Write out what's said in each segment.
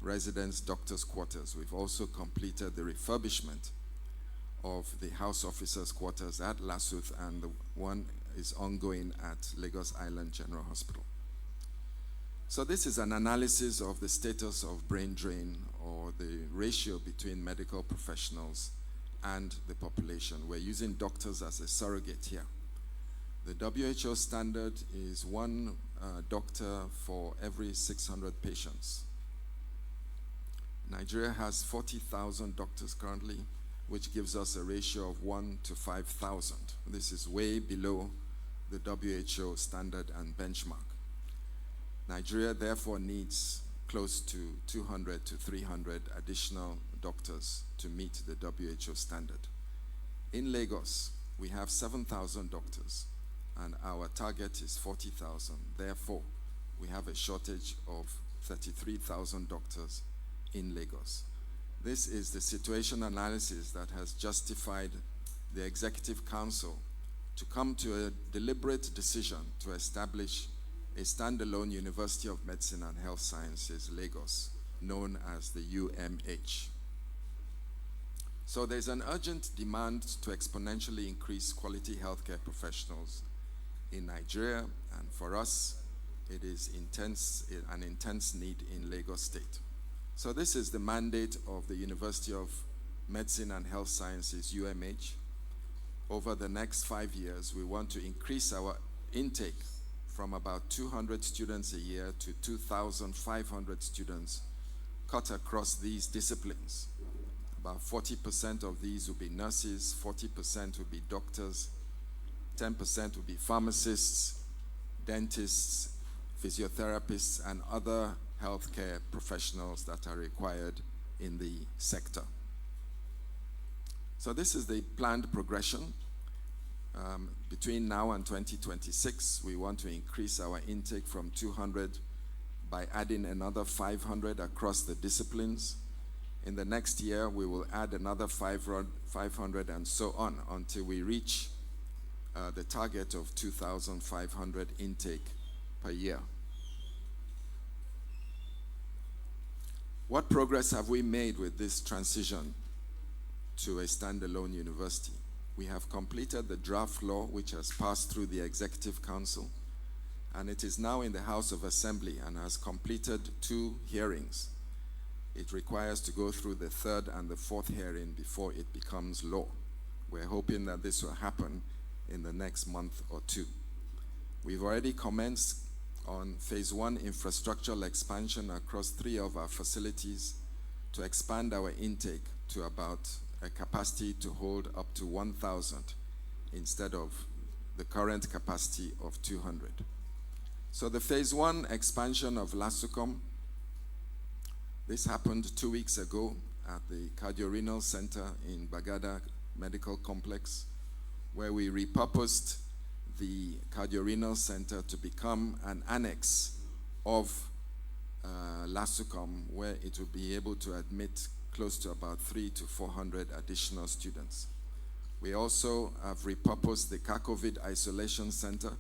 residence doctors' quarters. We've also completed the refurbishment of the house officers' quarters at Lasuth, and the one is ongoing at Lagos Island General Hospital. So this is an analysis of the status of brain drain, or the ratio between medical professionals and the population. We're using doctors as a surrogate here. The WHO standard is one doctor for every 600 patients. Nigeria has 40,000 doctors currently, which gives us a ratio of 1 to 5,000. This is way below the WHO standard and benchmark. Nigeria therefore needs close to 200 to 300 additional doctors to meet the WHO standard. In Lagos, we have 7,000 doctors, and our target is 40,000. Therefore, we have a shortage of 33,000 doctors in Lagos. This is the situation analysis that has justified the Executive Council to come to a deliberate decision to establish a standalone University of Medicine and Health Sciences, Lagos, known as the UMH. So there's an urgent demand to exponentially increase quality healthcare professionals in Nigeria, and for us, it is an intense need in Lagos State. So this is the mandate of the University of Medicine and Health Sciences, UMH. Over the next 5 years, we want to increase our intake from about 200 students a year to 2,500 students cut across these disciplines. About 40% of these will be nurses, 40% will be doctors, 10% will be pharmacists, dentists, physiotherapists, and other healthcare professionals that are required in the sector. So this is the planned progression. Between now and 2026, we want to increase our intake from 200 by adding another 500 across the disciplines. In the next year, we will add another 500 and so on until we reach the target of 2,500 intake per year. What progress have we made with this transition to a standalone university? We have completed the draft law, which has passed through the Executive Council, and it is now in the House of Assembly and has completed 2 hearings. It requires to go through the 3rd and the 4th hearing before it becomes law. We're hoping that this will happen in the next month or 2. We've already commenced on phase 1 infrastructural expansion across 3 of our facilities to expand our intake to about a capacity to hold up to 1,000 instead of the current capacity of 200. So the phase 1 expansion of LASUCOM, this happened 2 weeks ago at the Cardio-Renal Center in Bagada Medical Complex, where we repurposed the Cardio-Renal Center to become an annex of LASUCOM, where it will be able to admit close to about 300 to 400 additional students. We also have repurposed the COVID Isolation Center.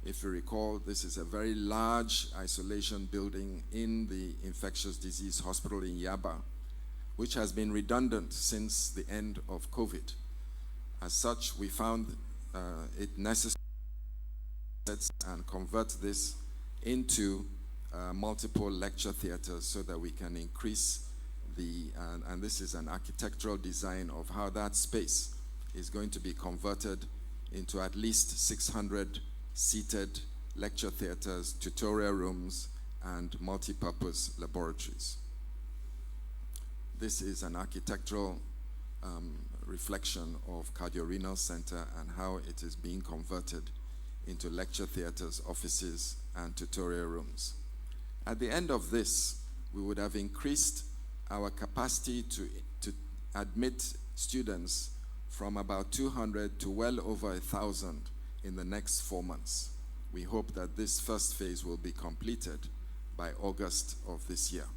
If you recall, this is a very large isolation building in the infectious disease hospital in Yaba, which has been redundant since the end of COVID. As such, we found it necessary and convert this into multiple lecture theaters so that we can increase and this is an architectural design of how that space is going to be converted into at least 600 seated lecture theaters, tutorial rooms, and multi-purpose laboratories. This is an architectural reflection of Cardio-Renal Center and how it is being converted into lecture theaters, offices, and tutorial rooms. At the end of this, we would have increased our capacity to admit students from about 200 to well over 1,000 in the next 4 months. We hope that this first phase will be completed by August of this year.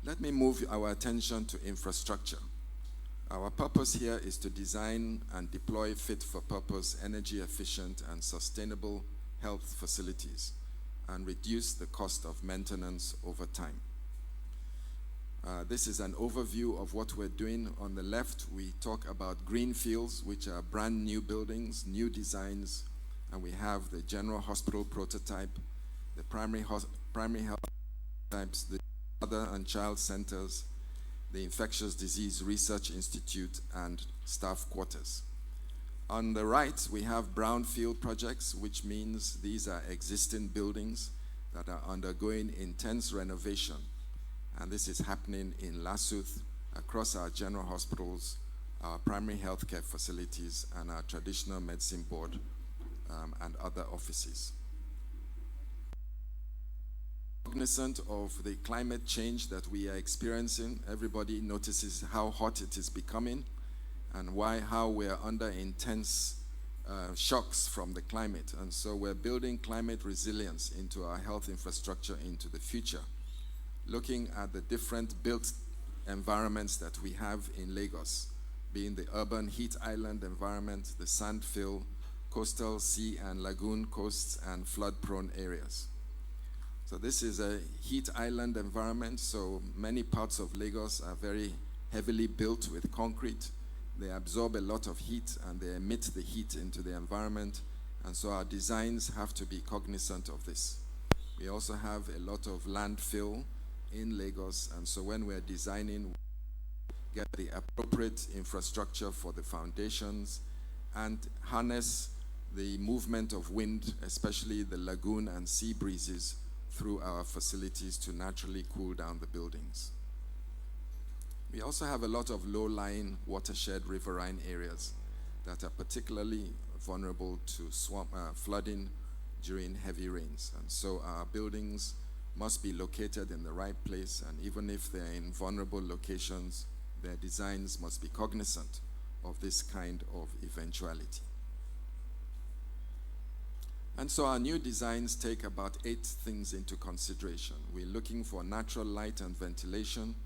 Let me move our attention to infrastructure. Our purpose here is to design and deploy fit-for-purpose, energy-efficient, and sustainable health facilities and reduce the cost of maintenance over time. This is an overview of what we're doing. On the left, we talk about greenfields, which are brand new buildings, new designs, and we have the General Hospital prototype, the primary health types, the mother and child centers, the Infectious Disease Research Institute, and staff quarters. On the right, we have brownfield projects, which means these are existing buildings that are undergoing intense renovation. And this is happening in Lassuth, across our general hospitals, our primary healthcare facilities, and our traditional medicine board and other offices. Cognizant of the climate change that we are experiencing, everybody notices how hot it is becoming and how we are under intense shocks from the climate. And so we're building climate resilience into our health infrastructure into the future, looking at the different built environments that we have in Lagos, being the urban heat island environment, the sandfill, coastal sea and lagoon coasts, and flood-prone areas. So this is a heat island environment, so many parts of Lagos are very heavily built with concrete. They absorb a lot of heat and they emit the heat into the environment, and so our designs have to be cognizant of this. We also have a lot of landfill in Lagos, and so when we're designing, we get the appropriate infrastructure for the foundations and harness the movement of wind, especially the lagoon and sea breezes, through our facilities to naturally cool down the buildings. We also have a lot of low-lying watershed riverine areas that are particularly vulnerable to flooding during heavy rains, and so our buildings must be located in the right place, and even if they're in vulnerable locations, their designs must be cognizant of this kind of eventuality. And so our new designs take about 8 things into consideration. We're looking for natural light and ventilation.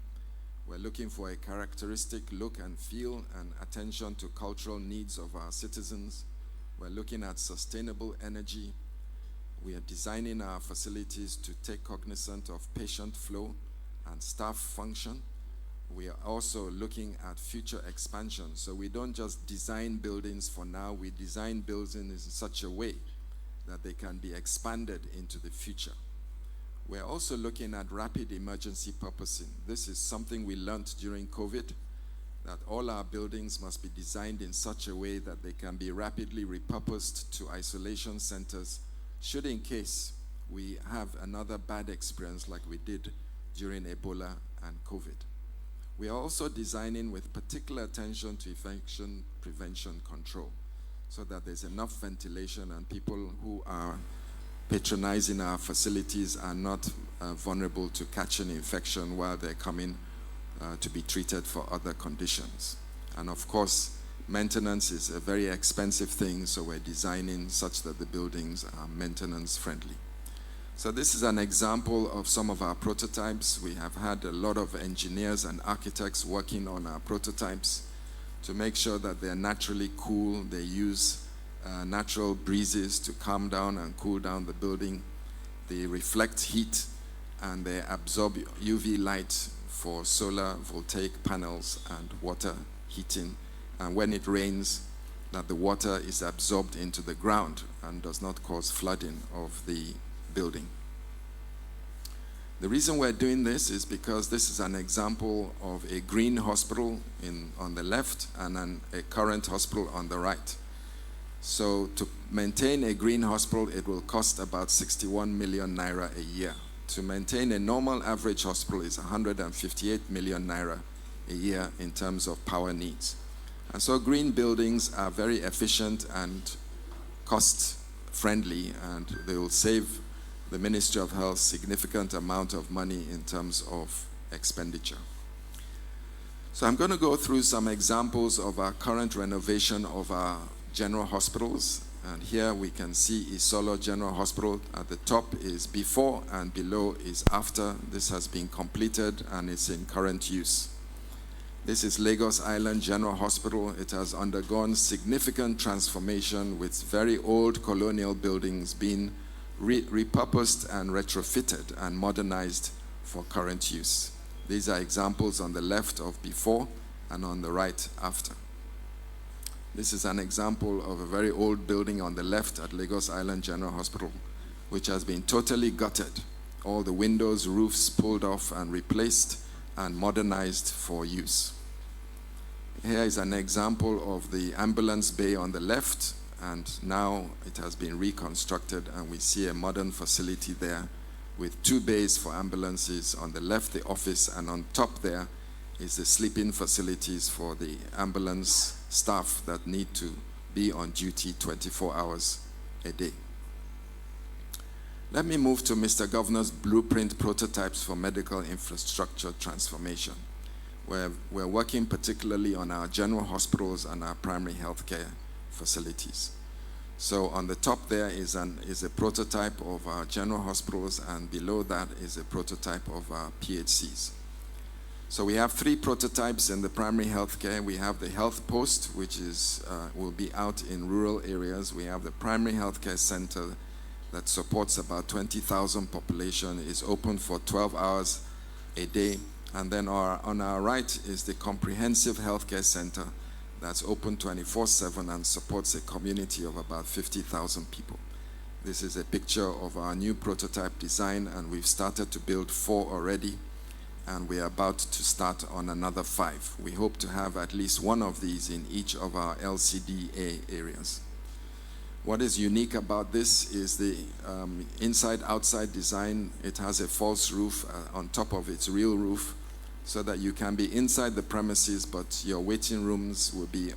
We're looking for a characteristic look and feel and attention to cultural needs of our citizens. We're looking at sustainable energy. We are designing our facilities to take cognizance of patient flow and staff function. We are also looking at future expansion. So we don't just design buildings for now, we design buildings in such a way that they can be expanded into the future. We're also looking at rapid emergency purposing. This is something we learned during COVID, that all our buildings must be designed in such a way that they can be rapidly repurposed to isolation centers should in case we have another bad experience like we did during Ebola and COVID. We are also designing with particular attention to infection prevention control so that there's enough ventilation and people who are patronizing our facilities are not vulnerable to catch an infection while they're coming to be treated for other conditions. And of course, maintenance is a very expensive thing, so we're designing such that the buildings are maintenance friendly. So this is an example of some of our prototypes. We have had a lot of engineers and architects working on our prototypes to make sure that they're naturally cool. They use natural breezes to calm down and cool down the building. They reflect heat and they absorb UV light for solar voltaic panels and water heating. And when it rains, that the water is absorbed into the ground and does not cause flooding of the building. The reason we're doing this is because this is an example of a green hospital on the left and a current hospital on the right. So to maintain a green hospital, it will cost about 61 million naira a year. To maintain a normal average hospital is 158 million naira a year in terms of power needs. And so green buildings are very efficient and cost-friendly, and they will save the Ministry of Health significant amount of money in terms of expenditure. So I'm going to go through some examples of our current renovation of our general hospitals. And here we can see Isolo General Hospital. At the top is before and below is after. This has been completed and it's in current use. This is Lagos Island General Hospital. It has undergone significant transformation with very old colonial buildings being repurposed and retrofitted and modernized for current use. These are examples on the left of before and on the right after. This is an example of a very old building on the left at Lagos Island General Hospital, which has been totally gutted. All the windows, roofs pulled off and replaced and modernized for use. Here is an example of the ambulance bay on the left, and now it has been reconstructed, and we see a modern facility there with 2 bays for ambulances. On the left, the office, and on top there is the sleeping facilities for the ambulance staff that need to be on duty 24 hours a day. Let me move to Mr. Governor's blueprint prototypes for medical infrastructure transformation, where we're working particularly on our general hospitals and our primary healthcare facilities. So on the top there is a prototype of our general hospitals, and below that is a prototype of our PHCs. So we have 3 prototypes in the primary healthcare. We have the health post, which will be out in rural areas. We have the primary healthcare center that supports about 20,000 population, is open for 12 hours a day. And then on our right is the comprehensive healthcare center that's open 24/7 and supports a community of about 50,000 people. This is a picture of our new prototype design, and we've started to build 4 already, and we are about to start on another 5. We hope to have at least one of these in each of our LCDA areas. What is unique about this is the inside-outside design. It has a false roof on top of its real roof, so that you can be inside the premises, but your waiting rooms will be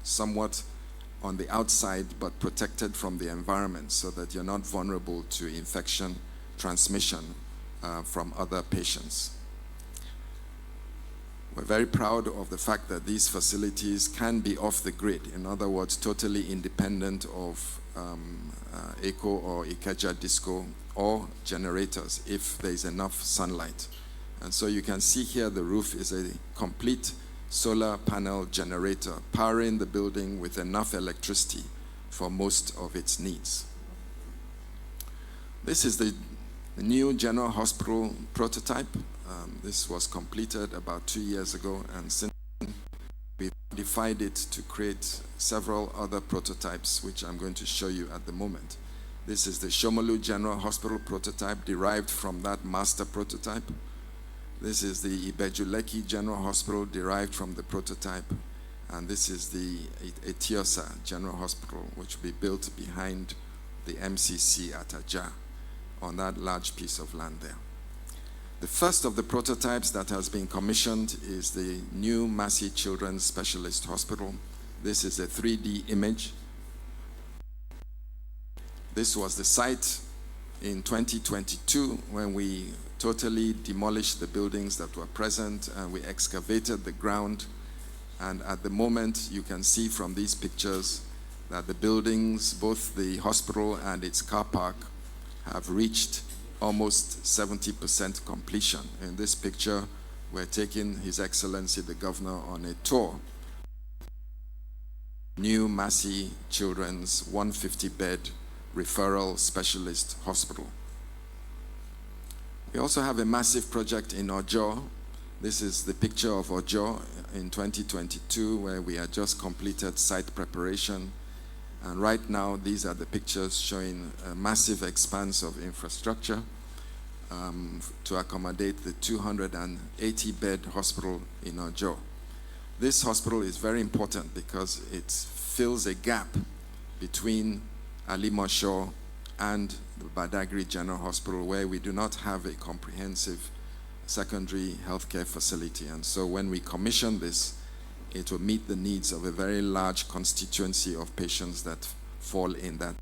somewhat on the outside, but protected from the environment, so that you're not vulnerable to infection transmission from other patients. We're very proud of the fact that these facilities can be off the grid. In other words, totally independent of ECO or Ikeja Disco or generators if there's enough sunlight. And so you can see here the roof is a complete solar panel generator powering the building with enough electricity for most of its needs. This is the new general hospital prototype. This was completed about 2 years ago, and since then we've modified it to create several other prototypes, which I'm going to show you at the moment. This is the Shomolu General Hospital prototype derived from that master prototype. This is the Iba-Ojo General Hospital derived from the prototype. And this is the Etiosa General Hospital, which will be built behind the MCC at Ajah on that large piece of land there. The first of the prototypes that has been commissioned is the new Massey Children's Specialist Hospital. This is a 3D image. This was the site in 2022 when we totally demolished the buildings that were present, and we excavated the ground. And at the moment, you can see from these pictures that the buildings, both the hospital and its car park, have reached almost 70% completion. In this picture, we're taking His Excellency the Governor on a tour. New Massey Children's 150-bed referral specialist hospital. We also have a massive project in Ojo. This is the picture of Ojo in 2022, where we had just completed site preparation. And right now, these are the pictures showing a massive expanse of infrastructure to accommodate the 280-bed hospital in Ojo. This hospital is very important because it fills a gap between Alimosho and the Badagry General Hospital, where we do not have a comprehensive secondary healthcare facility. And so when we commission this, it will meet the needs of a very large constituency of patients that fall in that.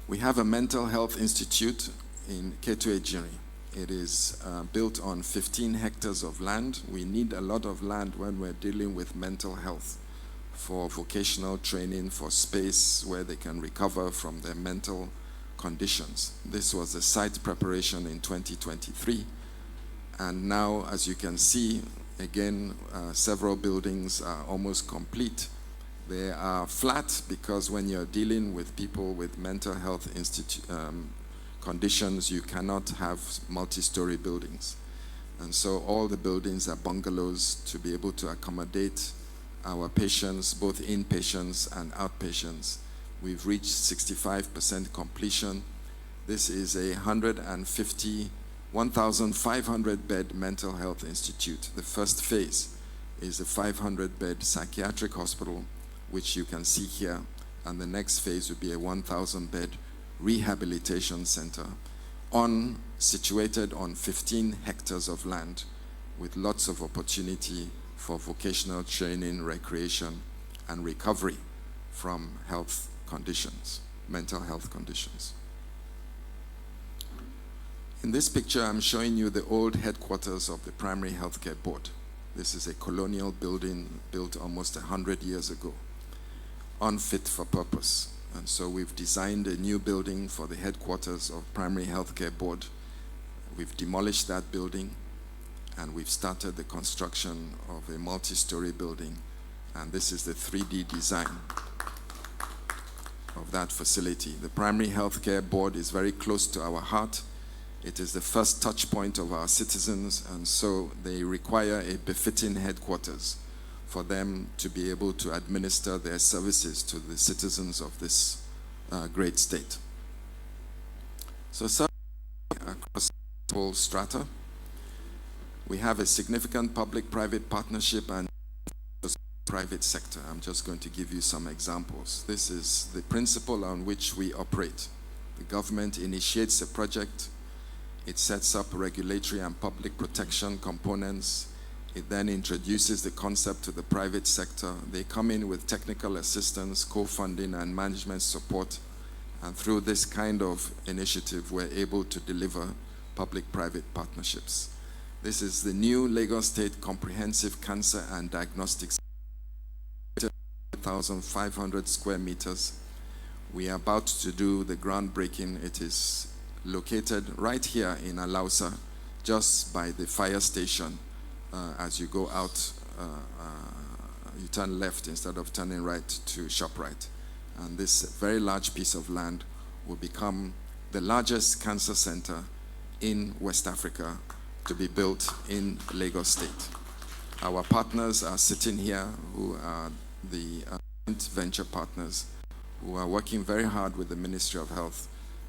We have a mental health institute in Ketu-Ejirin. It is built on 15 hectares of land. We need a lot of land when we're dealing with mental health, for vocational training, for space where they can recover from their mental conditions. This was the site preparation in 2023. And now, as you can see, again, several buildings are almost complete. They are flat because when you're dealing with people with mental health conditions, you cannot have multi-story buildings. And so all the buildings are bungalows to be able to accommodate our patients, both inpatients and outpatients. We've reached 65% completion. This is a 1,500 bed mental health institute. The first phase is a 500 bed psychiatric hospital, which you can see here. And the next phase will be a 1,000 bed rehabilitation center situated on 15 hectares of land with lots of opportunity for vocational training, recreation, and recovery from health conditions, mental health conditions. In this picture, I'm showing you the old headquarters of the Primary Healthcare Board. This is a colonial building built almost 100 years ago, unfit for purpose. And so we've designed a new building for the headquarters of Primary Healthcare Board. We've demolished that building, and we've started the construction of a multi-story building. And this is the 3D design of that facility. The Primary Healthcare Board is very close to our heart. It is the first touch point of our citizens, and so they require a befitting headquarters for them to be able to administer their services to the citizens of this great state. So across all strata, we have a significant public-private partnership and private sector. I'm just going to give you some examples. This is the principle on which we operate. The government initiates a project. It sets up regulatory and public protection components. It then introduces the concept to the private sector. They come in with technical assistance, co-funding, and management support. And through this kind of initiative, we're able to deliver public-private partnerships. This is the new Lagos State Comprehensive Cancer and Diagnostics, 1,500 square meters. We are about to do the groundbreaking. It is located right here in Alausa, just by the fire station. As you go out, you turn left instead of turning right to ShopRite. And this very large piece of land will become the largest cancer center in West Africa to be built in Lagos State. Our partners are sitting here, who are the venture partners, who are working very hard with the Ministry of Health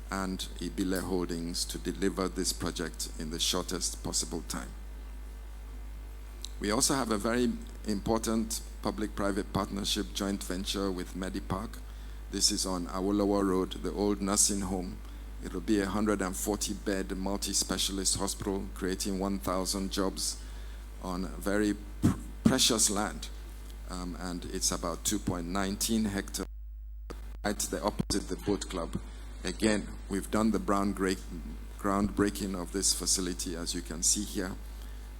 and Ibile Holdings to deliver this project in the shortest possible time. We also have a very important public-private partnership joint venture with Medipark. This is on Awolowo Road, the old nursing home. It will be a 140-bed multi-specialist hospital, creating 1,000 jobs on very precious land. And it's about 2.19 hectares, right the opposite the boat club. Again, we've done the groundbreaking of this facility, as you can see here.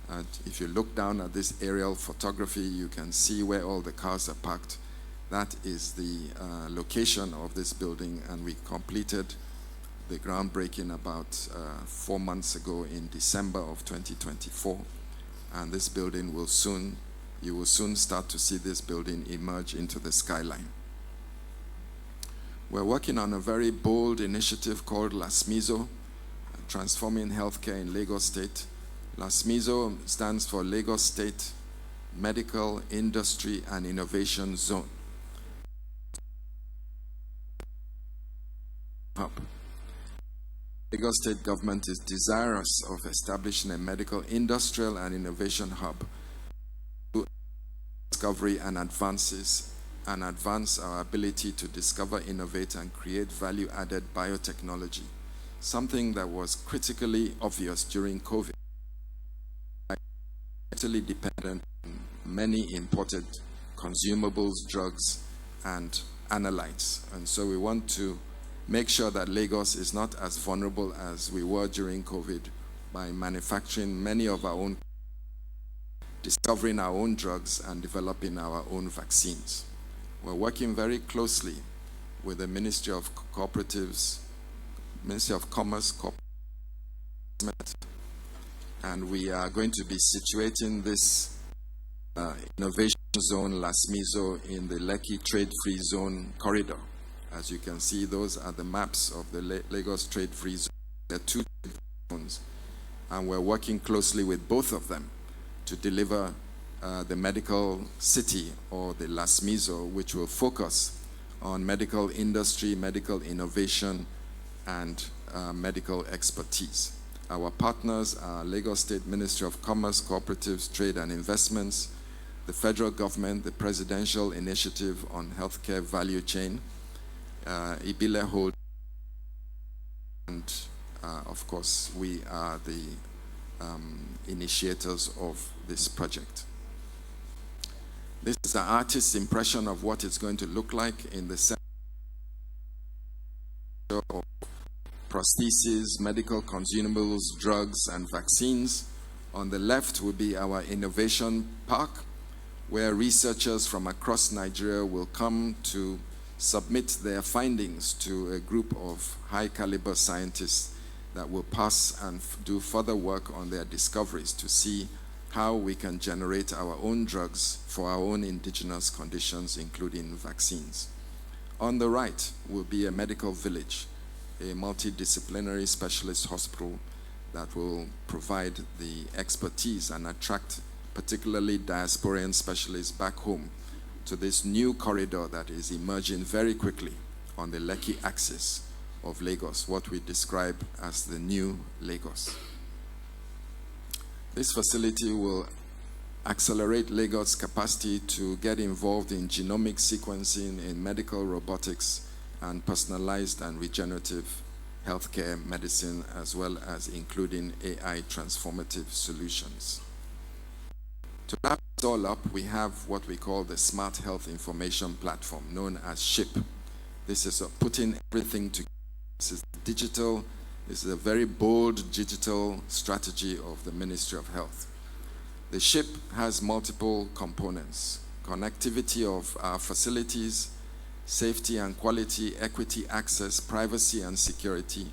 And if you look down at this aerial photography, you can see where all the cars are parked. That is the location of this building, and we completed the groundbreaking about 4 months ago in December of 2024. And this building will soon, you will soon start to see this building emerge into the skyline. We're working on a very bold initiative called LASMIZO, Transforming Healthcare in Lagos State. LASMIZO stands for Lagos State Medical, Industry, and Innovation Zone. Lagos State government is desirous of establishing a medical, industrial, and innovation hub to discovery and advance our ability to discover, innovate, and create value-added biotechnology, something that was critically obvious during COVID. Totally dependent on many imported consumables, drugs, and analytes. And so we want to make sure that Lagos is not as vulnerable as we were during COVID by manufacturing many of our own, discovering our own drugs, and developing our own vaccines. We're working very closely with the Ministry of Cooperatives, Ministry of Commerce, and we are going to be situating this innovation zone, Lasmizo, in the Lekki Trade-Free Zone corridor. As you can see, those are the maps of the Lagos Trade-Free Zone. There are two zones, and we're working closely with both of them to deliver the medical city, or the Lasmizo, which will focus on medical industry, medical innovation, and medical expertise. Our partners are Lagos State Ministry of Commerce, Cooperatives, Trade and Investments, the federal government, the Presidential Initiative on Healthcare Value Chain, Ibile Hold, and of course, we are the initiators of this project. This is an artist's impression of what it's going to look like in the center of prostheses, medical consumables, drugs, and vaccines. On the left will be our innovation park, where researchers from across Nigeria will come to submit their findings to a group of high-caliber scientists that will pass and do further work on their discoveries to see how we can generate our own drugs for our own indigenous conditions, including vaccines. On the right will be a medical village, a multidisciplinary specialist hospital that will provide the expertise and attract particularly diasporan specialists back home to this new corridor that is emerging very quickly on the Lekki axis of Lagos, what we describe as the new Lagos. This facility will accelerate Lagos' capacity to get involved in genomic sequencing, in medical robotics, and personalized and regenerative healthcare medicine, as well as including AI transformative solutions. To wrap it all up, we have what we call the Smart Health Information Platform, known as SHIP. This is putting everything together. This is digital. This is a very bold digital strategy of the Ministry of Health. The SHIP has multiple components: connectivity of our facilities, safety and quality, equity, access, privacy and security.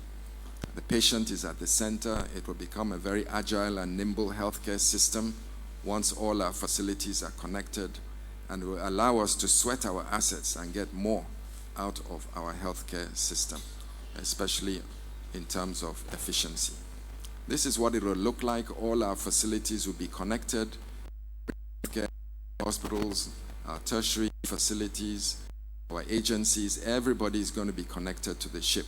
The patient is at the center. It will become a very agile and nimble healthcare system once all our facilities are connected, and will allow us to sweat our assets and get more out of our healthcare system, especially in terms of efficiency. This is what it will look like. All our facilities will be connected. Hospitals, our tertiary facilities, our agencies, everybody is going to be connected to the SHIP,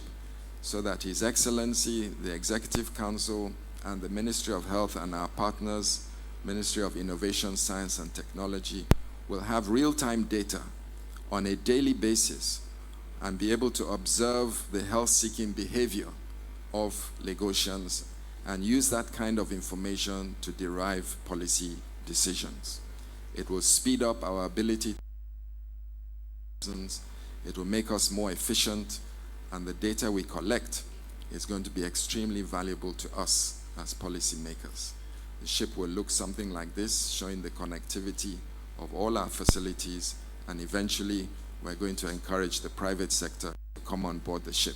so that His Excellency, the Executive Council, and the Ministry of Health and our partners, Ministry of Innovation, Science and Technology, will have real-time data on a daily basis and be able to observe the health-seeking behavior of Lagosians and use that kind of information to derive policy decisions. It will speed up our ability to, it will make us more efficient, and the data we collect is going to be extremely valuable to us as policymakers. The SHIP will look something like this, showing the connectivity of all our facilities, and eventually we're going to encourage the private sector to come on board the SHIP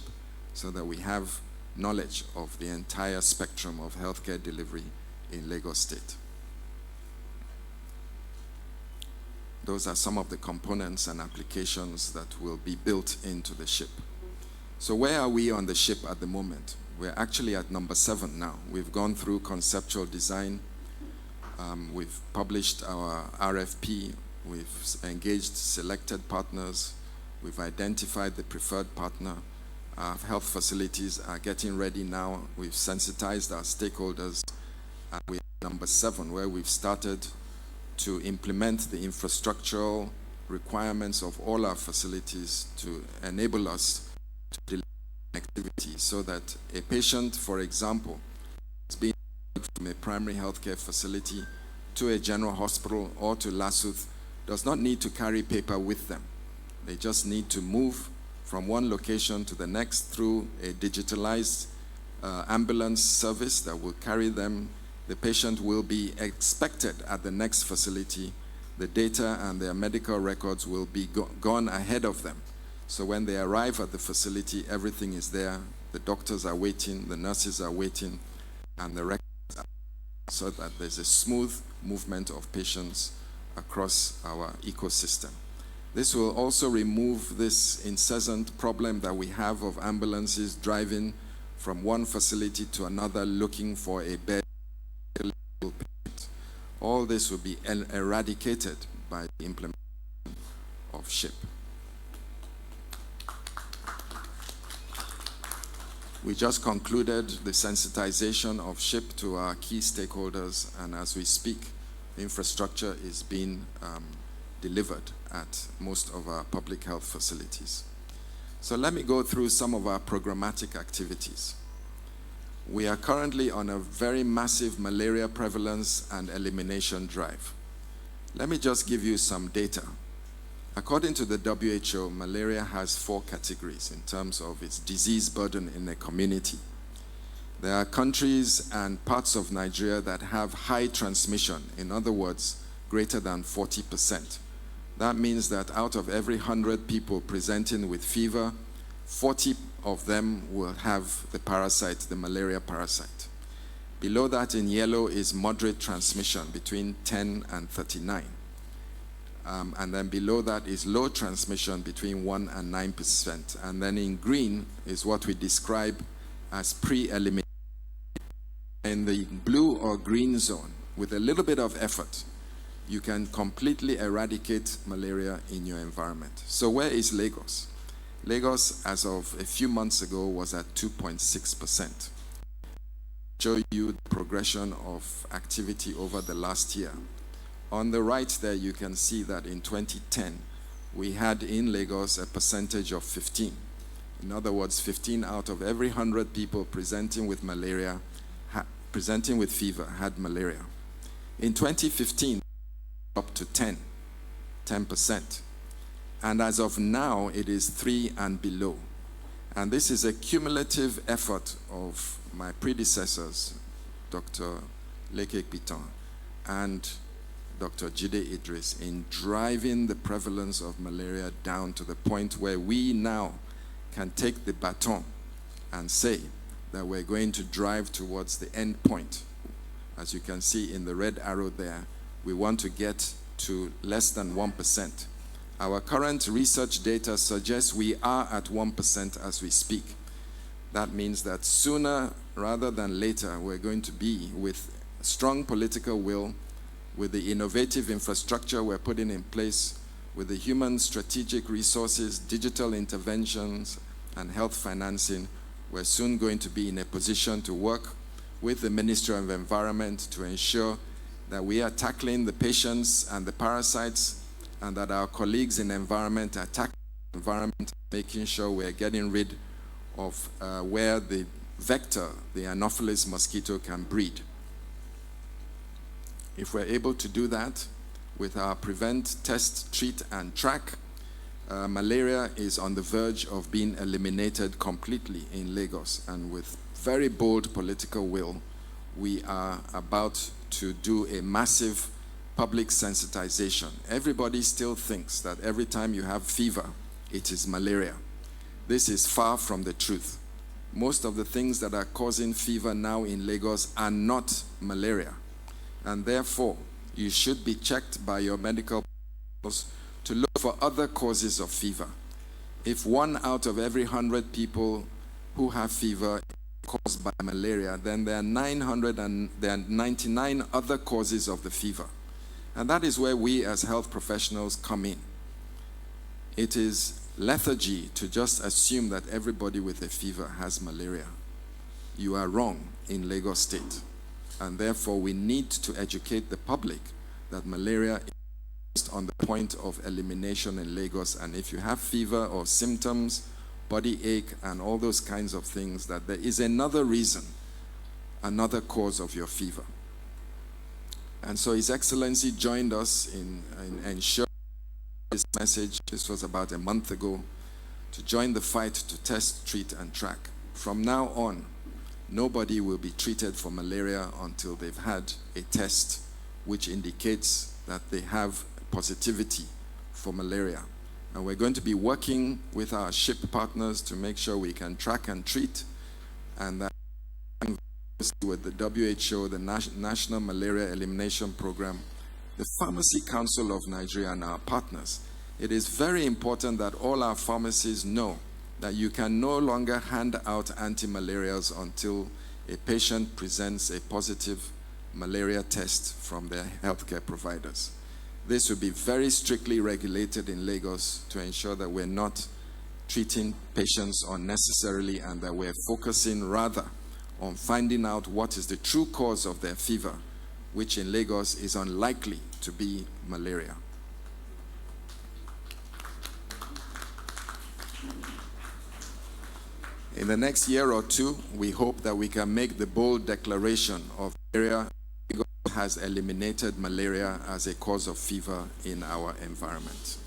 so that we have knowledge of the entire spectrum of healthcare delivery in Lagos State. Those are some of the components and applications that will be built into the SHIP. So where are we on the SHIP at the moment? We're actually at number 7 now. We've gone through conceptual design. We've published our RFP. We've engaged selected partners. We've identified the preferred partner. Our health facilities are getting ready now. We've sensitized our stakeholders. And we're at number 7, where we've started to implement the infrastructural requirements of all our facilities to enable us to deliver connectivity, so that a patient, for example, is being moved from a primary healthcare facility to a general hospital or to LASUTH does not need to carry paper with them. They just need to move from one location to the next through a digitalized ambulance service that will carry them. The patient will be expected at the next facility. The data and their medical records will be gone ahead of them. So when they arrive at the facility, everything is there. The doctors are waiting, the nurses are waiting, and the records are, so that there's a smooth movement of patients across our ecosystem. This will also remove this incessant problem that we have of ambulances driving from one facility to another looking for a bed. All this will be eradicated by the implementation of SHIP. We just concluded the sensitization of SHIP to our key stakeholders, and as we speak, infrastructure is being delivered at most of our public health facilities. So let me go through some of our programmatic activities. We are currently on a very massive malaria prevalence and elimination drive. Let me just give you some data. According to the WHO, malaria has 4 categories in terms of its disease burden in a community. There are countries and parts of Nigeria that have high transmission, in other words, greater than 40%. That means that out of every 100 people presenting with fever, 40 of them will have the parasite, the malaria parasite. Below that in yellow is moderate transmission between 10 and 39. And then below that is low transmission between 1 and 9%. And then in green is what we describe as pre-elimination. In the blue or green zone, with a little bit of effort, you can completely eradicate malaria in your environment. So where is Lagos? Lagos, as of a few months ago, was at 2.6%. Show you the progression of activity over the last year. On the right there, you can see that in 2010, we had in Lagos a percentage of 15. In other words, 15 out of every 100 people presenting with malaria, presenting with fever, had malaria. In 2015, up to 10%. And as of now, it is 3 and below. And this is a cumulative effort of my predecessors, Dr. Leke Piton and Dr. Jide Idris, in driving the prevalence of malaria down to the point where we now can take the baton and say that we're going to drive towards the end point. As you can see in the red arrow there, we want to get to less than 1%. Our current research data suggests we are at 1% as we speak. That means that sooner rather than later, we're going to be, with strong political will, with the innovative infrastructure we're putting in place, with the human strategic resources, digital interventions, and health financing, we're soon going to be in a position to work with the Ministry of Environment to ensure that we are tackling the patients and the parasites, and that our colleagues in environment are tackling the environment, making sure we're getting rid of where the vector, the Anopheles mosquito, can breed. If we're able to do that with our prevent, test, treat, and track, malaria is on the verge of being eliminated completely in Lagos. And with very bold political will, we are about to do a massive public sensitization. Everybody still thinks that every time you have fever, it is malaria. This is far from the truth. Most of the things that are causing fever now in Lagos are not malaria. And therefore, you should be checked by your medical professionals to look for other causes of fever. If 1 out of every 100 people who have fever is caused by malaria, then there are 99 other causes of the fever. And that is where we as health professionals come in. It is lethargy to just assume that everybody with a fever has malaria. You are wrong in Lagos State. And therefore, we need to educate the public that malaria is on the point of elimination in Lagos. And if you have fever or symptoms, body ache, and all those kinds of things, that there is another reason, another cause of your fever. And so His Excellency joined us in ensuring this message. This was about a month ago, to join the fight to test, treat, and track. From now on, nobody will be treated for malaria until they've had a test which indicates that they have positivity for malaria. And we're going to be working with our SHIP partners to make sure we can track and treat, and that with the WHO, the National Malaria Elimination Program, the Pharmacy Council of Nigeria and our partners, it is very important that all our pharmacies know that you can no longer hand out anti-malarials until a patient presents a positive malaria test from their healthcare providers. This will be very strictly regulated in Lagos to ensure that we're not treating patients unnecessarily and that we're focusing rather on finding out what is the true cause of their fever, which in Lagos is unlikely to be malaria. In the next year or two, we hope that we can make the bold declaration of area Lagos has eliminated malaria as a cause of fever in our environment.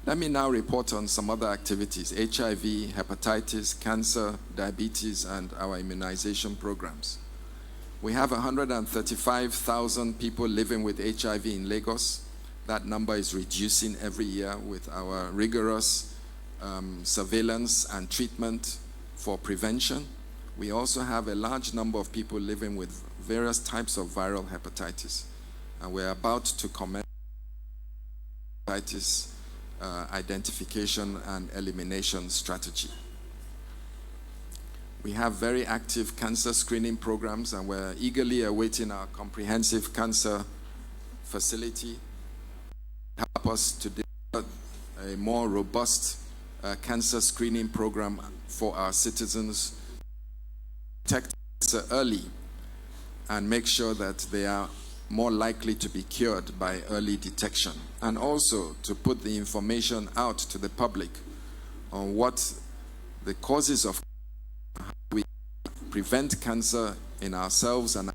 Let me now report on some other activities: HIV, hepatitis, cancer, diabetes, and our immunization programs. We have 135,000 people living with HIV in Lagos. That number is reducing every year with our rigorous surveillance and treatment for prevention. We also have a large number of people living with various types of viral hepatitis. And we're about to commence hepatitis identification and elimination strategy. We have very active cancer screening programs, and we're eagerly awaiting our comprehensive cancer facility to help us to develop a more robust cancer screening program for our citizens, detect cancer early and make sure that they are more likely to be cured by early detection, and also to put the information out to the public on what the causes of how we prevent cancer in ourselves and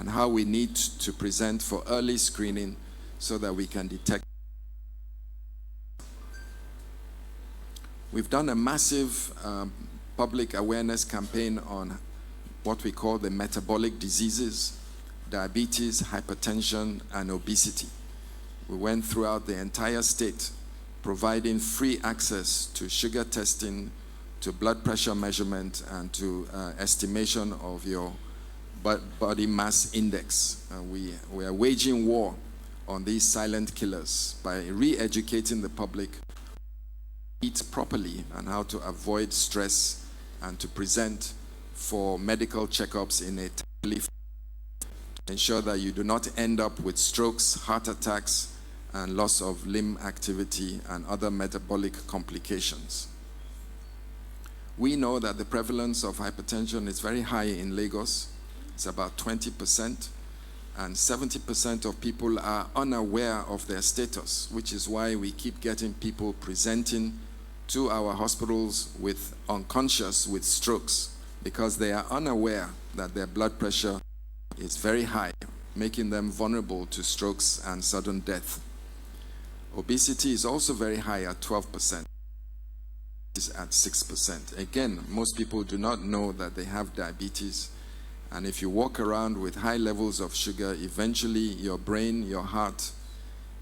how we need to present for early screening so that we can detect. We've done a massive public awareness campaign on what we call the metabolic diseases: diabetes, hypertension, and obesity. We went throughout the entire state providing free access to sugar testing, to blood pressure measurement, and to estimation of your body mass index. We are waging war on these silent killers by re-educating the public eat properly and how to avoid stress and to present for medical checkups in a timely fashion to ensure that you do not end up with strokes, heart attacks, and loss of limb activity and other metabolic complications. We know that the prevalence of hypertension is very high in Lagos. It's about 20%, and 70% of people are unaware of their status, which is why we keep getting people presenting to our hospitals with unconscious with strokes, because they are unaware that their blood pressure is very high, making them vulnerable to strokes and sudden death. Obesity is also very high at 12%, is at 6%. Again, most people do not know that they have diabetes, and if you walk around with high levels of sugar, eventually your brain, your heart,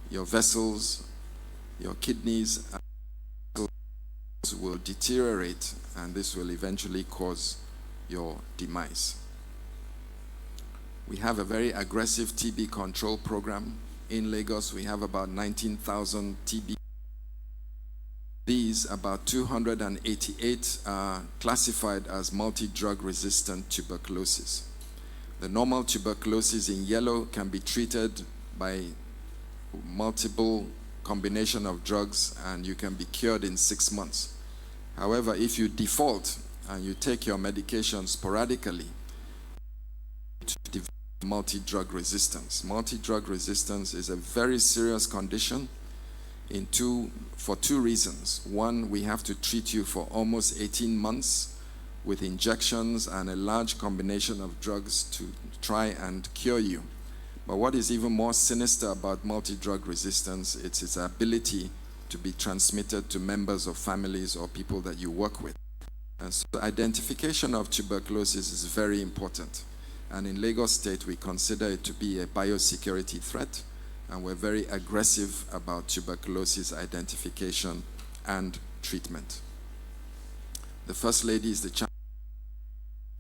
your vessels, your kidneys will deteriorate, and this will eventually cause your demise. We have a very aggressive TB control program. In Lagos, we have about 19,000 TB. These, about 288 are classified as multi-drug resistant tuberculosis. The normal tuberculosis in yellow can be treated by multiple combination of drugs, and you can be cured in 6 months. However, if you default and you take your medication sporadically, you develop multi-drug resistance. Multi-drug resistance is a very serious condition for two reasons. One, we have to treat you for almost 18 months with injections and a large combination of drugs to try and cure you. But what is even more sinister about multi-drug resistance, it's its ability to be transmitted to members of families or people that you work with. And so identification of tuberculosis is very important. And in Lagos State, we consider it to be a biosecurity threat, and we're very aggressive about tuberculosis identification and treatment. The First Lady is the champion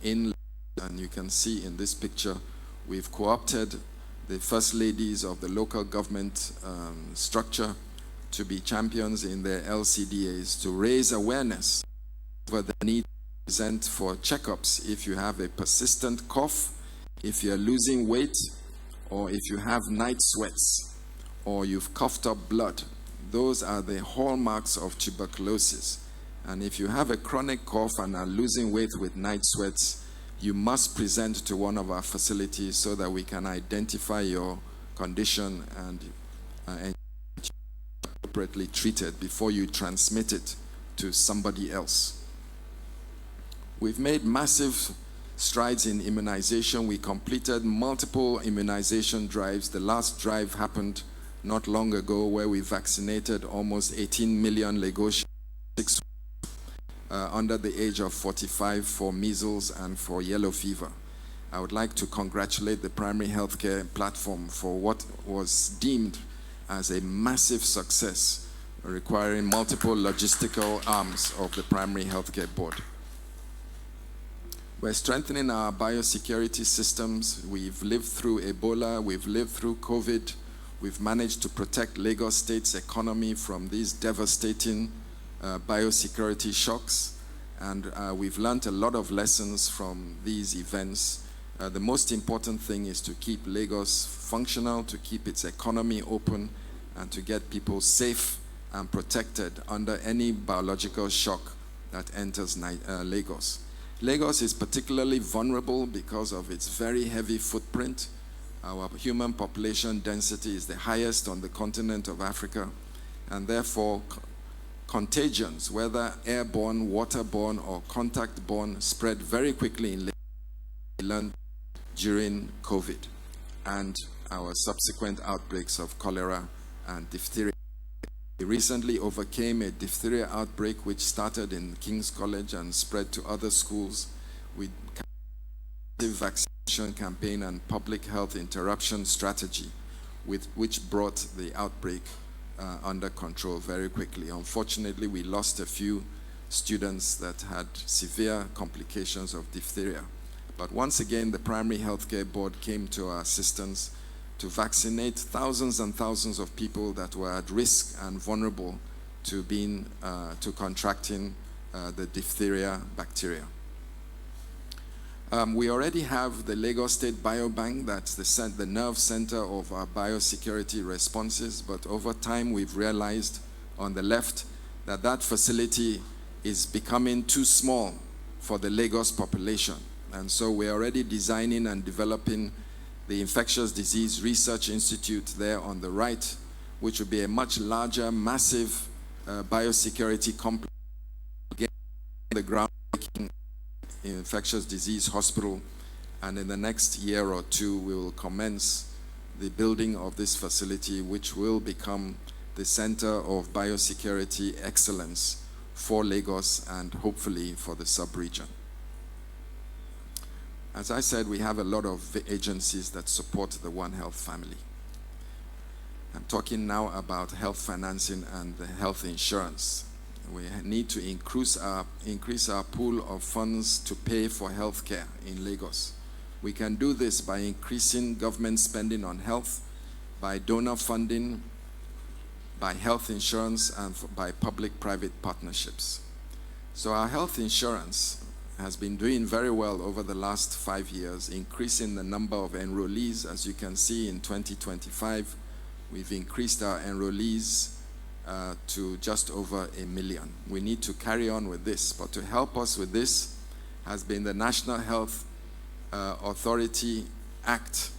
in, and you can see in this picture, we've co-opted the first ladies of the local government structure to be champions in their LCDAs to raise awareness over the need to present for checkups if you have a persistent cough, if you're losing weight, or if you have night sweats, or you've coughed up blood. Those are the hallmarks of tuberculosis. And if you have a chronic cough and are losing weight with night sweats, you must present to one of our facilities so that we can identify your condition and appropriately treat it before you transmit it to somebody else. We've made massive strides in immunization. We completed multiple immunization drives. The last drive happened not long ago where we vaccinated almost 18 million Lagosians under the age of 45 for measles and for yellow fever. I would like to congratulate the primary healthcare platform for what was deemed as a massive success, requiring multiple logistical arms of the primary healthcare board. We're strengthening our biosecurity systems. We've lived through Ebola, we've lived through COVID. We've managed to protect Lagos State's economy from these devastating biosecurity shocks. And we've learned a lot of lessons from these events. The most important thing is to keep Lagos functional, to keep its economy open, and to get people safe and protected under any biological shock that enters Lagos. Lagos is particularly vulnerable because of its very heavy footprint. Our human population density is the highest on the continent of Africa, and therefore contagions, whether airborne, waterborne, or contact-borne, spread very quickly in Lagos. We learned during COVID and our subsequent outbreaks of cholera and diphtheria. We recently overcame a diphtheria outbreak which started in King's College and spread to other schools with a vaccination campaign and public health interruption strategy, which brought the outbreak under control very quickly. Unfortunately, we lost a few students that had severe complications of diphtheria. But once again, the primary healthcare board came to our assistance to vaccinate thousands and thousands of people that were at risk and vulnerable to contracting the diphtheria bacteria. We already have the Lagos State Biobank, that's the nerve center of our biosecurity responses, but over time we've realized on the left that that facility is becoming too small for the Lagos population. And so we're already designing and developing the Infectious Disease Research Institute there on the right, which will be a much larger, massive biosecurity complex, again, the groundbreaking infectious disease hospital. And in the next year or two, we will commence the building of this facility, which will become the center of biosecurity excellence for Lagos and hopefully for the sub-region. As I said, we have a lot of agencies that support the One Health family. I'm talking now about health financing and the health insurance. We need to increase our pool of funds to pay for healthcare in Lagos. We can do this by increasing government spending on health, by donor funding, by health insurance, and by public-private partnerships. So our health insurance has been doing very well over the last 5 years, increasing the number of enrollees. As you can see, in 2025, we've increased our enrollees to just over 1 million. We need to carry on with this, but to help us with this has been the National Health Authority Act,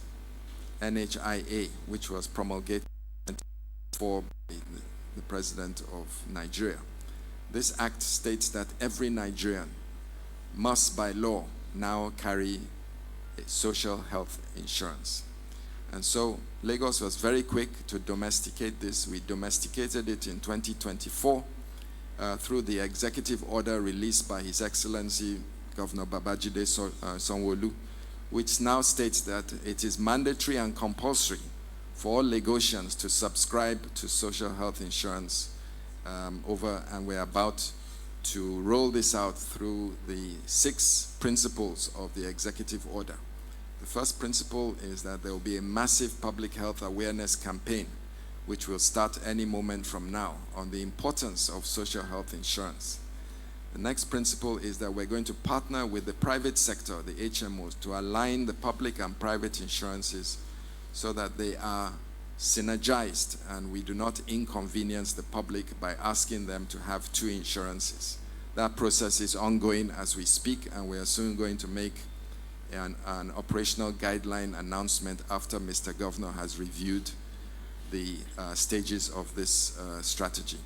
NHIA, which was promulgated for the President of Nigeria. This act states that every Nigerian must by law now carry a social health insurance. And so Lagos was very quick to domesticate this. We domesticated it in 2024 through the executive order released by His Excellency Governor Babajide Sanwo-Olu, which now states that it is mandatory and compulsory for all Lagosians to subscribe to social health insurance and we're about to roll this out through the 6 principles of the executive order. The first principle is that there will be a massive public health awareness campaign which will start any moment from now on the importance of social health insurance. The next principle is that we're going to partner with the private sector, the HMOs, to align the public and private insurances so that they are synergized and we do not inconvenience the public by asking them to have two insurances. That process is ongoing as we speak, and we are soon going to make an operational guideline announcement after Mr. Governor has reviewed the stages of this strategy.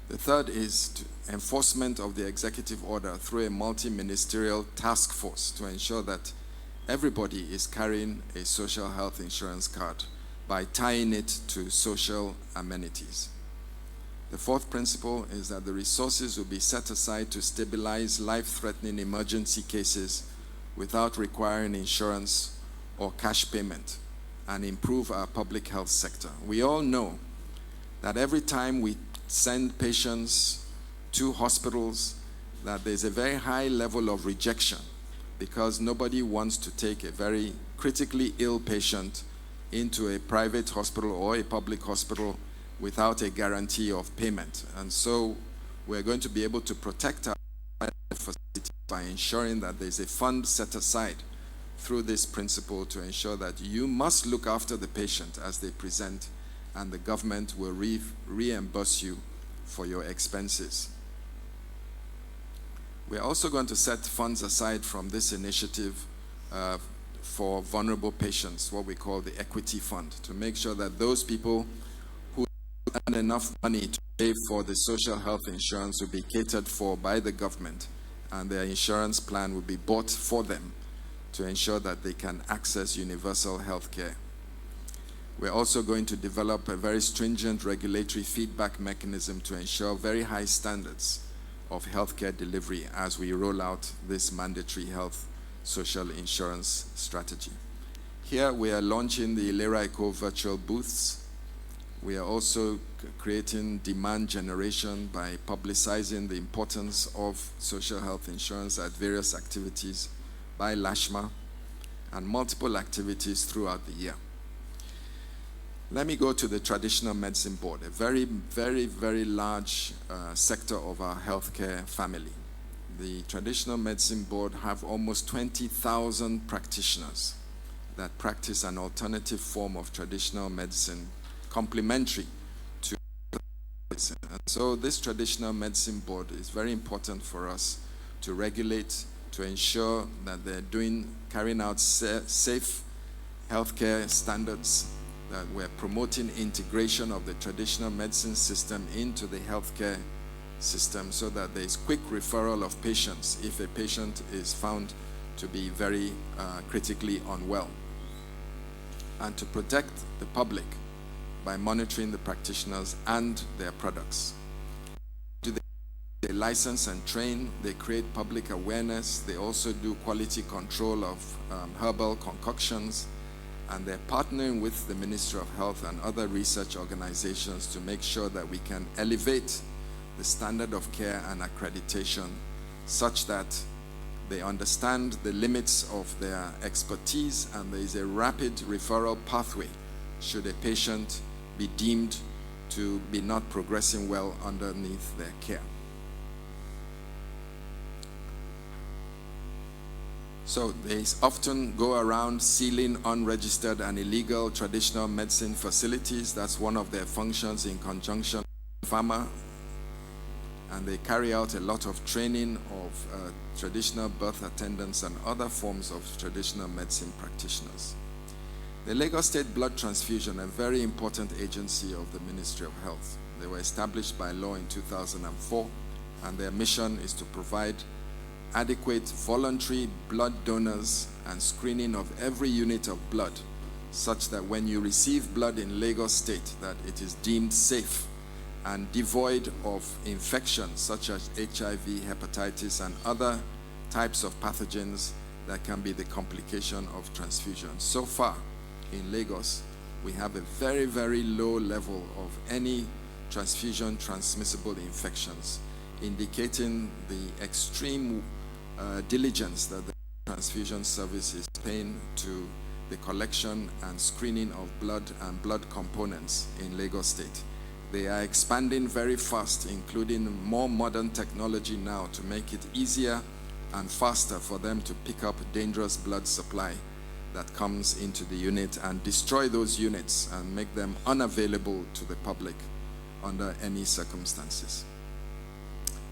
The third is enforcement of the executive order through a multi-ministerial task force to ensure that everybody is carrying a social health insurance card by tying it to social amenities. The fourth principle is that the resources will be set aside to stabilize life-threatening emergency cases without requiring insurance or cash payment and improve our public health sector. We all know that every time we send patients to hospitals, that there's a very high level of rejection because nobody wants to take a very critically ill patient into a private hospital or a public hospital without a guarantee of payment. And so we're going to be able to protect our facility by ensuring that there's a fund set aside through this principle to ensure that you must look after the patient as they present, and the government will reimburse you for your expenses. We're also going to set funds aside from this initiative for vulnerable patients, what we call the equity fund, to make sure that those people who earn enough money to pay for the social health insurance will be catered for by the government, and their insurance plan will be bought for them to ensure that they can access universal health care. We're also going to develop a very stringent regulatory feedback mechanism to ensure very high standards of healthcare delivery as we roll out this mandatory health social insurance strategy. Here we are launching the Ilera Eco virtual booths. We are also creating demand generation by publicizing the importance of social health insurance at various activities by LASHMA and multiple activities throughout the year. Let me go to the Traditional Medicine Board, a very, very, very large sector of our healthcare family. The Traditional Medicine Board have almost 20,000 practitioners that practice an alternative form of traditional medicine, complementary to medicine. And so this Traditional Medicine Board is very important for us to regulate, to ensure that they're carrying out safe healthcare standards, that we're promoting integration of the traditional medicine system into the healthcare system so that there is quick referral of patients if a patient is found to be very critically unwell. And to protect the public by monitoring the practitioners and their products. They license and train, they create public awareness, they also do quality control of herbal concoctions, and they're partnering with the Ministry of Health and other research organizations to make sure that we can elevate the standard of care and accreditation such that they understand the limits of their expertise and there is a rapid referral pathway should a patient be deemed to be not progressing well underneath their care. So they often go around sealing unregistered and illegal traditional medicine facilities. That's one of their functions in conjunction with pharma. And they carry out a lot of training of traditional birth attendants and other forms of traditional medicine practitioners. The Lagos State Blood Transfusion, a very important agency of the Ministry of Health. They were established by law in 2004, and their mission is to provide adequate voluntary blood donors and screening of every unit of blood such that when you receive blood in Lagos State that it is deemed safe and devoid of infections such as HIV, hepatitis, and other types of pathogens that can be the complication of transfusion. So far in Lagos, we have a very, very low level of any transfusion transmissible infections, indicating the extreme diligence that the transfusion service is paying to the collection and screening of blood and blood components in Lagos State. They are expanding very fast, including more modern technology now to make it easier and faster for them to pick up dangerous blood supply that comes into the unit and destroy those units and make them unavailable to the public under any circumstances.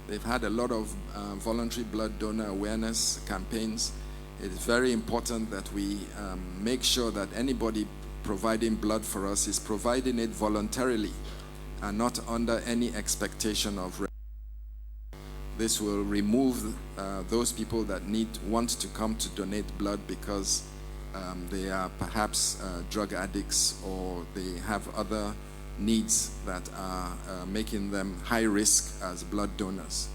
They've had a lot of voluntary blood donor awareness campaigns. It's very important that we make sure that anybody providing blood for us is providing it voluntarily and not under any expectation of. This will remove those people that want to come to donate blood because they are perhaps drug addicts or they have other needs that are making them high risk as blood donors.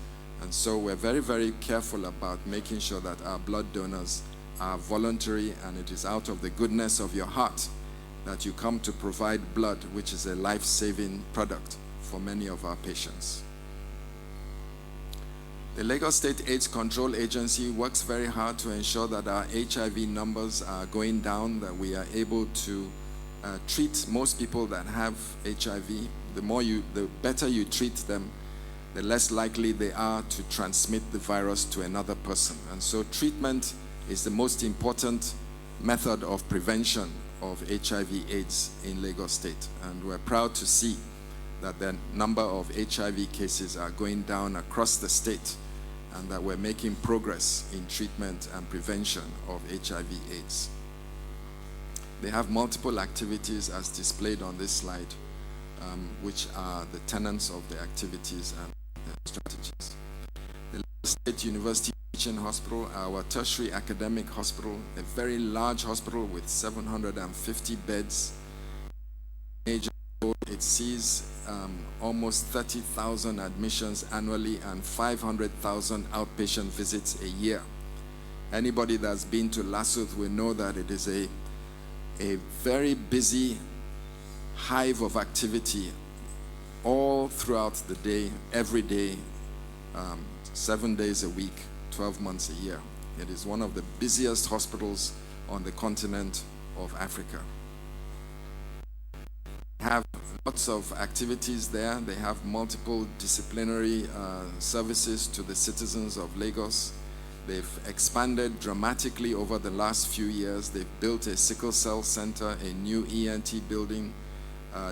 And so we're very, very careful about making sure that our blood donors are voluntary and it is out of the goodness of your heart that you come to provide blood, which is a life-saving product for many of our patients. The Lagos State AIDS Control Agency works very hard to ensure that our HIV numbers are going down, that we are able to treat most people that have HIV. The better you treat them, the less likely they are to transmit the virus to another person. And so treatment is the most important method of prevention of HIV/AIDS in Lagos State. And we're proud to see that the number of HIV cases are going down across the state and that we're making progress in treatment and prevention of HIV/AIDS. They have multiple activities as displayed on this slide, which are the tenets of the activities and the strategies. The Lagos State University Teaching Hospital, our tertiary academic hospital, a very large hospital with 750 beds. It sees almost 30,000 admissions annually and 500,000 outpatient visits a year. Anybody that's been to Lassuth will know that it is a very busy hive of activity all throughout the day, every day, 7 days a week, 12 months a year. It is one of the busiest hospitals on the continent of Africa. They have lots of activities there. They have multiple disciplinary services to the citizens of Lagos. They've expanded dramatically over the last few years. They've built a sickle cell center, a new ENT building,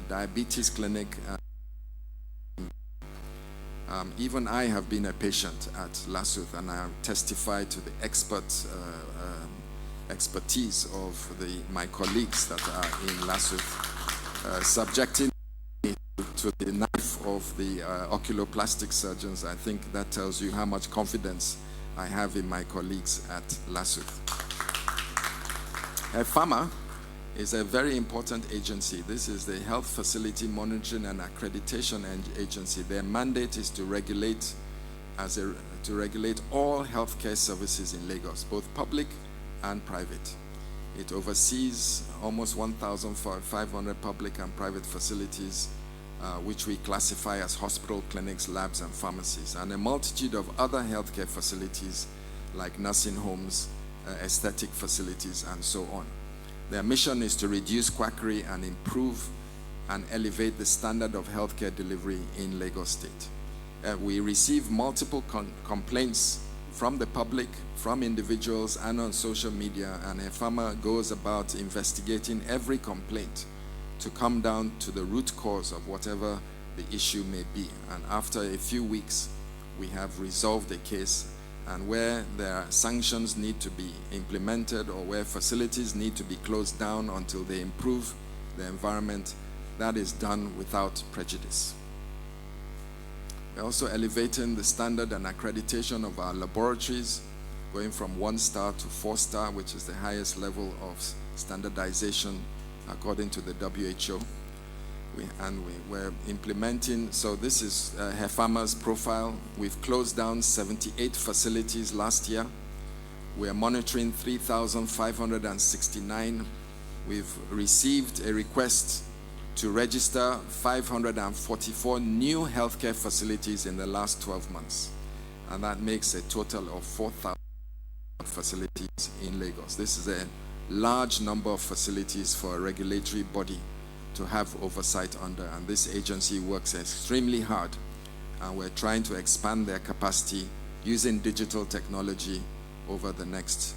diabetes clinic. Even I have been a patient at Lassuth, and I testify to the expertise of my colleagues that are in Lassuth, subjecting me to the knife of the oculoplastic surgeons. I think that tells you how much confidence I have in my colleagues at Lassuth. EFAMA is a very important agency. This is the Health Facility Monitoring and Accreditation Agency. Their mandate is to regulate all healthcare services in Lagos, both public and private. It oversees almost 1,500 public and private facilities, which we classify as hospital, clinics, labs, and pharmacies, and a multitude of other healthcare facilities like nursing homes, aesthetic facilities, and so on. Their mission is to reduce quackery and improve and elevate the standard of healthcare delivery in Lagos State. We receive multiple complaints from the public, from individuals, and on social media, and EFAMA goes about investigating every complaint to come down to the root cause of whatever the issue may be. And after a few weeks, we have resolved a case, and where there are sanctions need to be implemented or where facilities need to be closed down until they improve the environment, that is done without prejudice. We're also elevating the standard and accreditation of our laboratories, going from 1-star to 4-star, which is the highest level of standardization according to the WHO. We're implementing, so this is EFAMA's profile. We've closed down 78 facilities last year. We are monitoring 3,569. We've received a request to register 544 new healthcare facilities in the last 12 months. And that makes a total of 4,000 facilities in Lagos. This is a large number of facilities for a regulatory body to have oversight under, and this agency works extremely hard, and we're trying to expand their capacity using digital technology over the next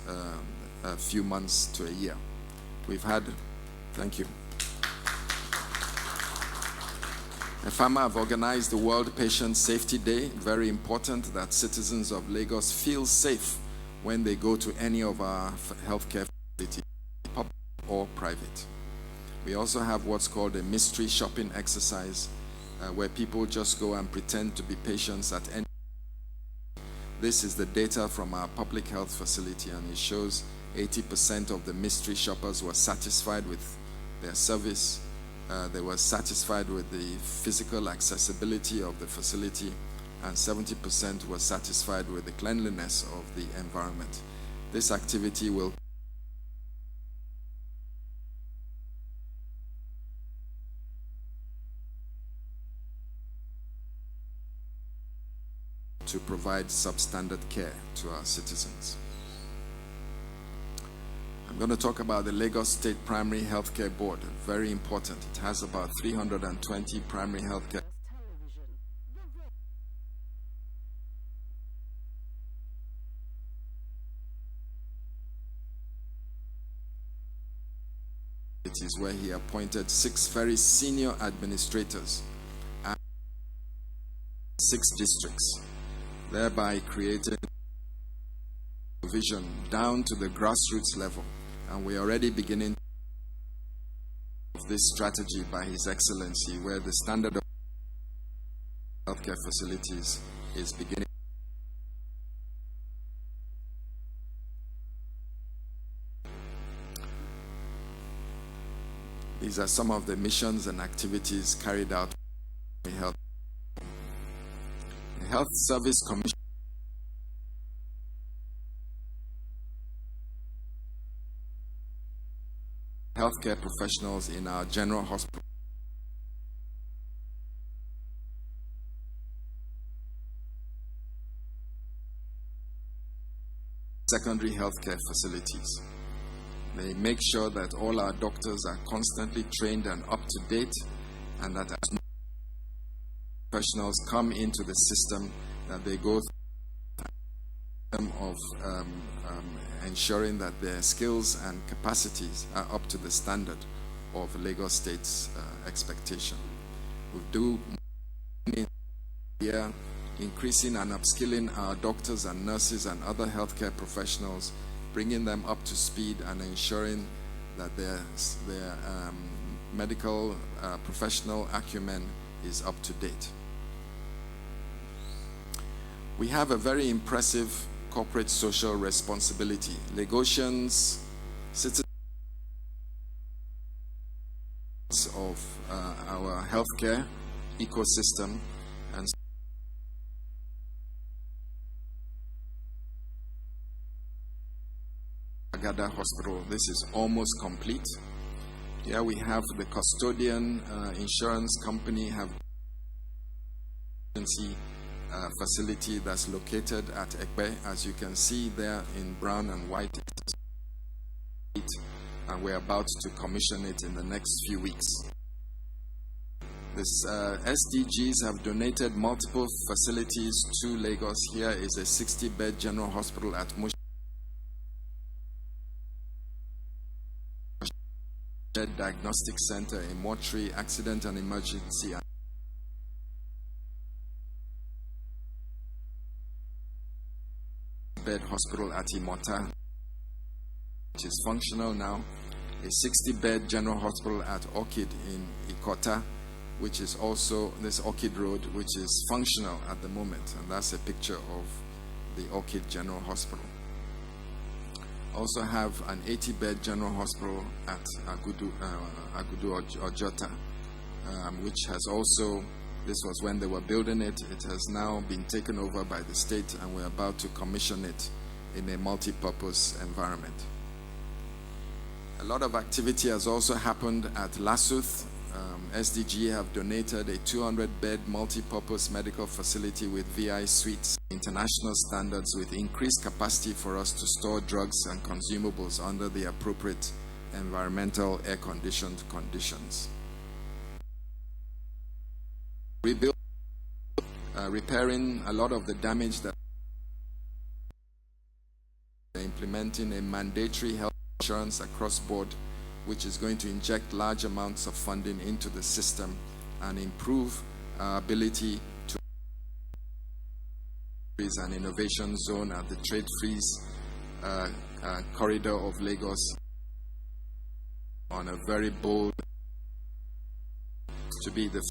few months to a year. Thank you. EFAMA have organized the World Patient Safety Day. Very important that citizens of Lagos feel safe when they go to any of our healthcare facilities, public or private. We also have what's called a mystery shopping exercise, where people just go and pretend to be patients at any. This is the data from our public health facility, and it shows 80% of the mystery shoppers were satisfied with their service. They were satisfied with the physical accessibility of the facility, and 70% were satisfied with the cleanliness of the environment. This activity will to provide substandard care to our citizens. I'm going to talk about the Lagos State Primary Healthcare Board. Very important. It has about 320 primary healthcare facilities, where he appointed 6 very senior administrators and 6 districts, thereby creating vision down to the grassroots level. And we are already beginning this strategy by His Excellency, where the standard of healthcare facilities is beginning. These are some of the missions and activities carried out by the Health Service Commission. Healthcare professionals in our general hospital, secondary healthcare facilities. They make sure that all our doctors are constantly trained and up to date, and that as professionals come into the system, that they go through the system of ensuring that their skills and capacities are up to the standard of Lagos State's expectation. We do here increasing and upskilling our doctors and nurses and other healthcare professionals, bringing them up to speed and ensuring that their medical professional acumen is up to date. We have a very impressive corporate social responsibility. Lagosians, citizens of our healthcare ecosystem, and Agada Hospital. This is almost complete. Here we have the custodian insurance company have facility that's located at Ekpe, as you can see there in brown and white, and we're about to commission it in the next few weeks. This SDGs have donated multiple facilities to Lagos. Here is a 60-bed general hospital at Mush Diagnostic Center, a mortuary, accident and emergency bed hospital at Imota, which is functional now, a 60-bed general hospital at Orchid in Ikota, which is also this Orchid Road, which is functional at the moment, and that's a picture of the Orchid General Hospital. Also have an 80-bed general hospital at Agudu Ojota, which has also, this was when they were building it, it has now been taken over by the state, and we're about to commission it in a multi-purpose environment. A lot of activity has also happened at Lasuth. SDG have donated a 200-bed multi-purpose medical facility with VI suites international standards with increased capacity for us to store drugs and consumables under the appropriate environmental air-conditioned conditions. Repairing a lot of the damage that implementing a mandatory health insurance across board, which is going to inject large amounts of funding into the system and improve our ability to is an innovation zone at the trade freeze corridor of Lagos on a very bold to be the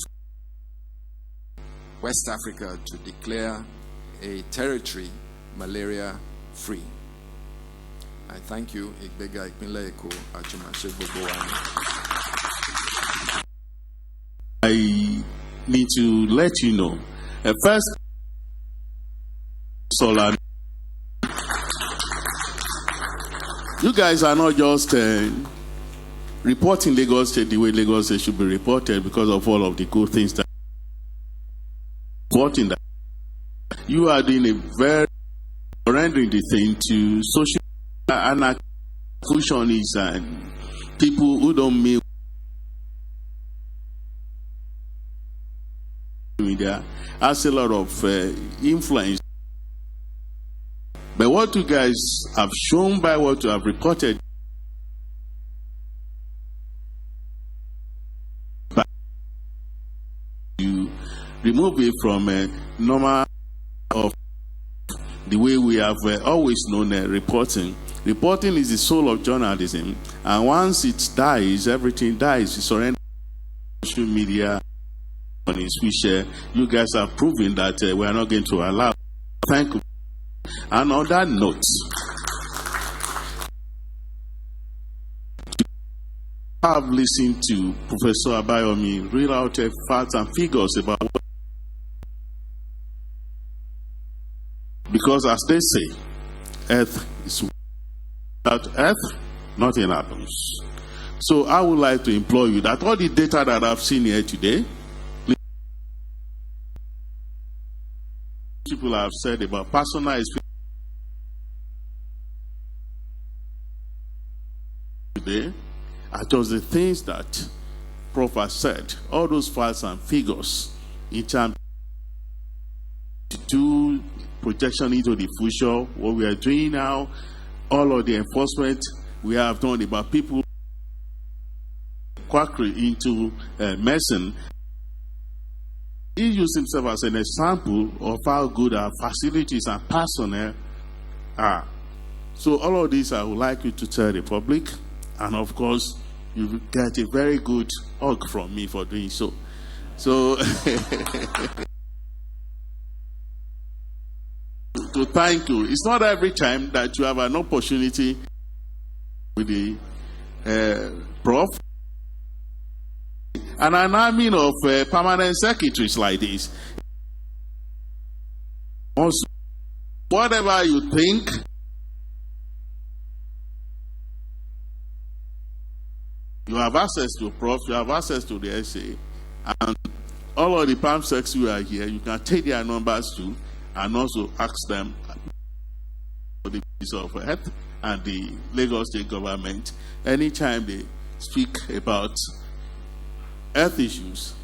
West Africa to declare a territory malaria free. I thank you. I need to let you know. First, solar. You guys are not just reporting Lagos State the way Lagos State should be reported because of all of the good things that reporting that. You are doing a very rendering the thing to social anarchy, fusionists, and people who don't mean media has a lot of influence. But what you guys have shown by what you have reported, you remove it from a normal of the way we have always known reporting. Reporting is the soul of journalism, and once it dies, everything dies. It's surrendered to social media, which you guys are proving that we are not going to allow. Thank you. And on that note, I have listened to Professor Abayomi read out facts and figures about what, because as they say, Earth is without Earth, nothing happens. So I would like to implore you that all the data that I've seen here today, people have said about personal experience today are just the things that Prof has said. All those facts and figures in terms to do projection into the future, what we are doing now, all of the enforcement we have done about people quackery into medicine. He used himself as an example of how good our facilities and personnel are. So all of this I would like you to tell the public, and of course you will get a very good hug from me for doing so. So to thank you. It's not every time that you have an opportunity with the Prof and an army of permanent secretaries like this. Also, whatever you think, you have access to Prof, you have access to the SA, and all of the PAM secs who are here, you can take their numbers too, and also ask them for the piece of Earth and the Lagos State government anytime they speak about Earth issues.